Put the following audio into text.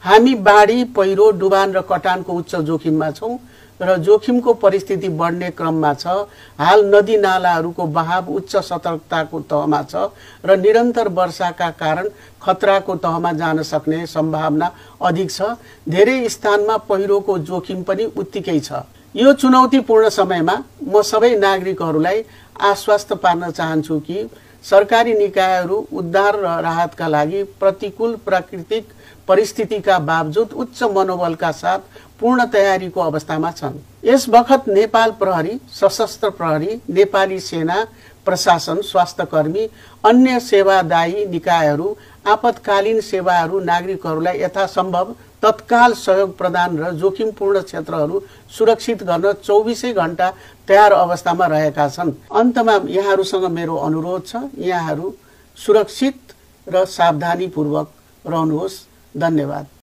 हामी बाढी, पहिरो, डुबान र कटानको उच्च जोखिममा छौं र जोखिमको परिस्थिति बढ्ने क्रममा छ। हाल नदी नालाहरूको बहाव उच्च सतर्कताको तहमा छ र निरन्तर वर्षाका कारण खतराको तहमा जान सक्ने सम्भावना अधिक छ। धेरै स्थानमा पहिरोको जोखिम पनि उत्तिकै छ। यो चुनौतीपूर्ण समयमा म सबै नागरिकहरूलाई आश्वस्त पार्न चाहन्छु कि सरकारी निकायहरू उद्धार र राहतका लागि प्रतिकूल प्राकृतिक परिस्थितिका बावजुद उच्च मनोबलका साथ पूर्ण तयारीको अवस्थामा छन्। यस बखत नेपाल प्रहरी, सशस्त्र प्रहरी, नेपाली सेना, प्रशासन, स्वास्थ्यकर्मी, अन्य सेवादायी निकायहरू आपतकालीन सेवाहरू नागरिकहरूलाई यथासम्भव तत्काल सहयोग प्रदान र जोखिमपूर्ण क्षेत्रहरू सुरक्षित गर्न 24 घण्टा तयार अवस्थामा रहेका छन्। अन्तमा यहाँहरूसँग मेरो अनुरोध छ, यहाँहरू सुरक्षित र सावधानीपूर्वक रहनुहोस्। धन्यवाद।